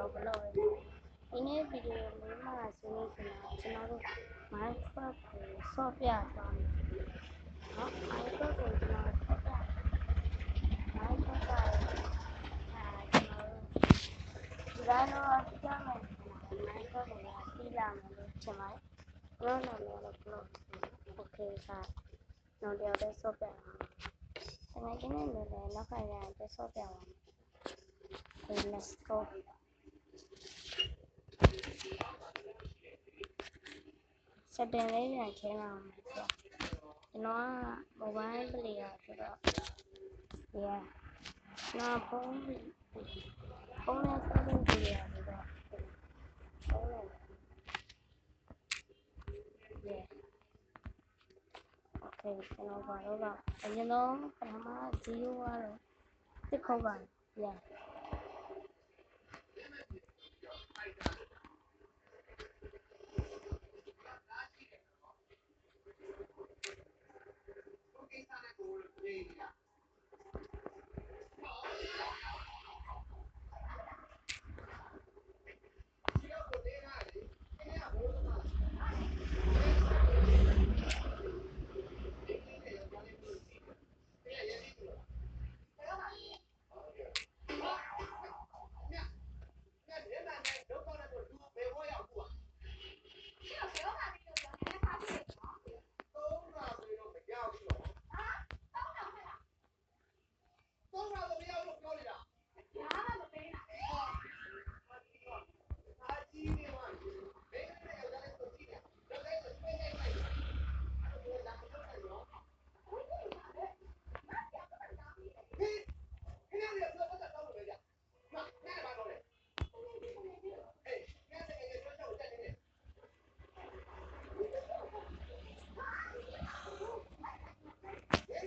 တော့ဘလို့ဒီနေ့ဗီဒီယိုလေးမှာဆွေးနွေးချင်တာကျွန်တော်တို့ Minecraft ကိုဆော့ပြသွားမယ်နော် Minecraft ကိုကျွန်တော်ဆော့ပြ Minecraft ကကျွန်တော်တို့ဒီတိုင်းတော့ပြောမယ် Minecraft ကိုတီးလာမယ်လို့ထင်ပါတယ်ကျွန်တော်နာမည်တော့ဘလို့ Okay ကျွန်တော်တို့ဆော့ပြအောင်ဒီနေ့လည်းနောက်ခိုင်ရတဲ့ဆော့ပြအောင် Let's go စတင်လေးပြန်ချင်းလာအောင်ဆိုကျွန်တော်က mobile player ဆိုတော့ yeah ကျွန်တော်ဖုန်းနဲ့ဆက်လုပ်ကြည့်ရဆိုတော့ဖုန်းနဲ့ yeah okay ကျွန်တော်ဘာလို့အရင်တော့ပထမ0ကတော့တစ်ခေါက်ပါ yeah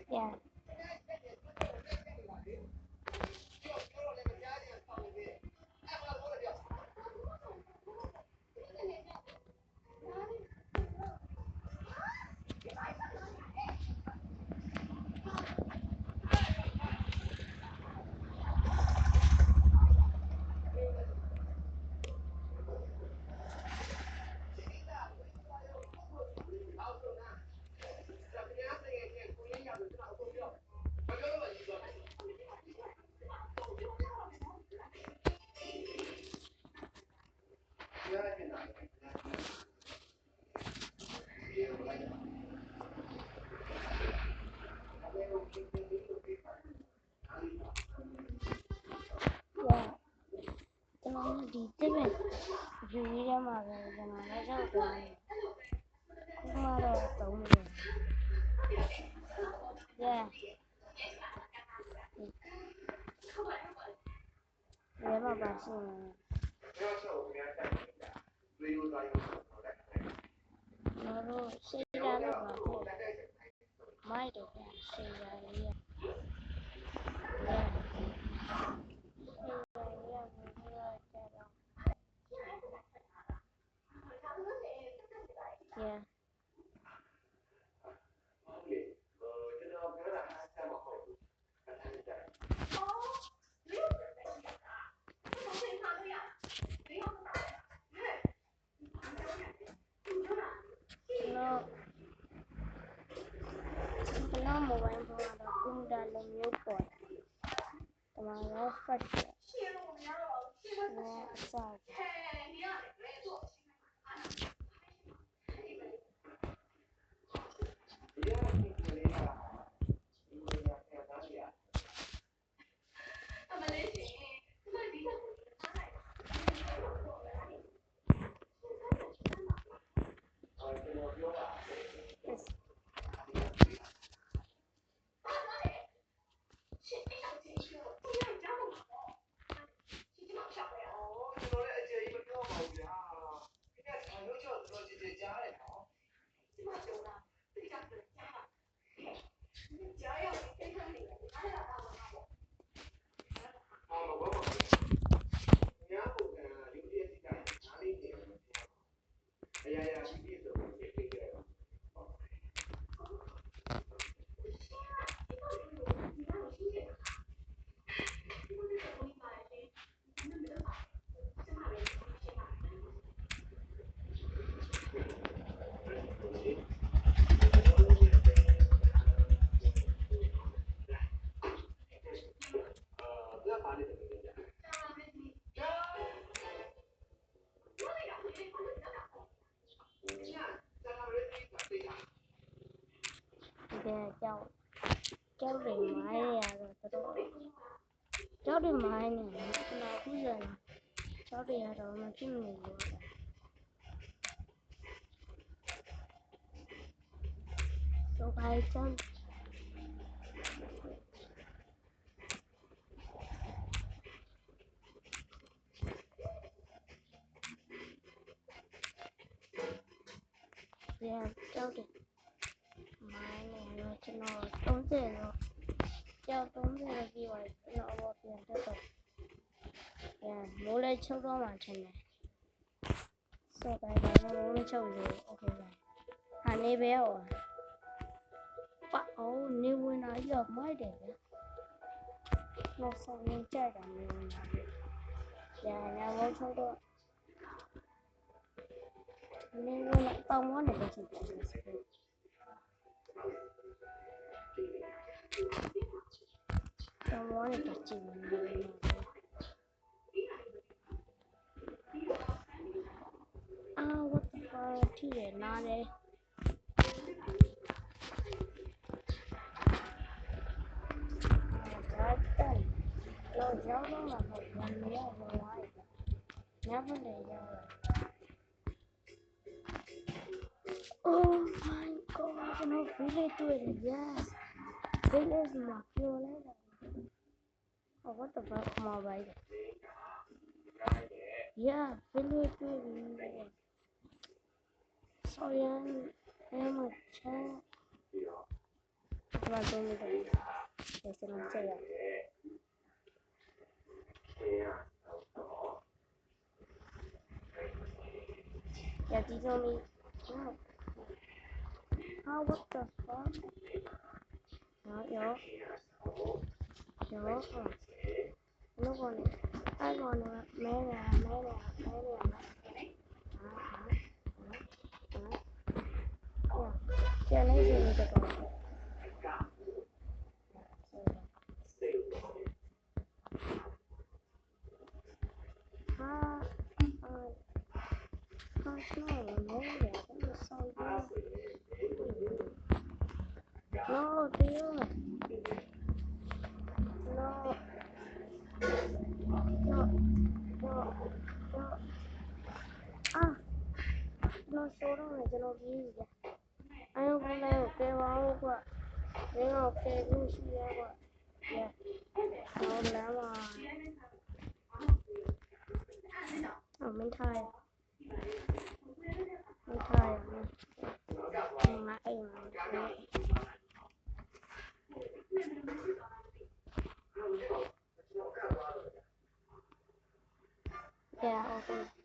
yeahကျွန်တော်ဒီတစ်ပင်ဗီဒီယိုမှာပဲကျွန်တော်လက်ရောက်သွားတယ်ခုမှတော့သုံးတယ် yeah ဘယ်မှာပါရှိနေလဲတို့ရှေ့ရတော့ပါဘူးမိုက်တော့ရှေ့ရလေး yeah no mobile phone da kunda loမျိုးပေါ်တယ်ဒါမှတော့ fat နဲ့အစား ပြန်ကြောက်တယ်မိုင်းရတော့တော်ကြောက်တယ်မိုင်းနေကျွန်တော်ခုရလာကြောက်တယ်ရတော့မဖြစ်နေလို့ဆိုပါကြောက်ပြန်ကြောက်တယ်မိုင်းနေတော့ကျွန်တော်30တော့ကြောက်30ပြီးတော့ကျွန်တော်ဘောပြန်တက်တော့ပြန်မိုးလေးချုပ်တော့မှထင်တယ်ဆိုပါတော့မိုးလေးချုပ်လို့โอเคပါဟာနေပဲရောပါအိုးနေဝင်လာရောမိုက်တယ်ဗျနောက်ဆုံးရင်ကြိုက်တာနေဝင်လာပြီညာမိုးချုပ်တော့နေဝင်လာပေါင်းဝန်းနေတယ်ကြည့်တယ်ပေါင်းဝန်းနေတယ်ကြည့်နေwhat the fuck ထီးရနားတယ်เราเจ้าต้องมาบอกวันนี้เราไว้เนี่ยมันเลยยาว Oh my god ကျွန်တော် village တွေ့တယ် yes village မှာပြောလိုက်တာ Oh what the fuck မှာပါလဲ Yeah village တွေ့ပြီ Sorry I'm a chat ကျွန်တော်တို့နေတယ်ကျွန်တော်ချက်ရYa di zombie. Oh, what the fuck? Yo. No one. I want to. Yeah, let's see the dog. No, dude. No. Ah. No, solo me lo vi ya. Hay un problema que va a jugar. Venga, que no se lleva. Ya. Problema. Oh,ไม่ใช่Yeah, okay.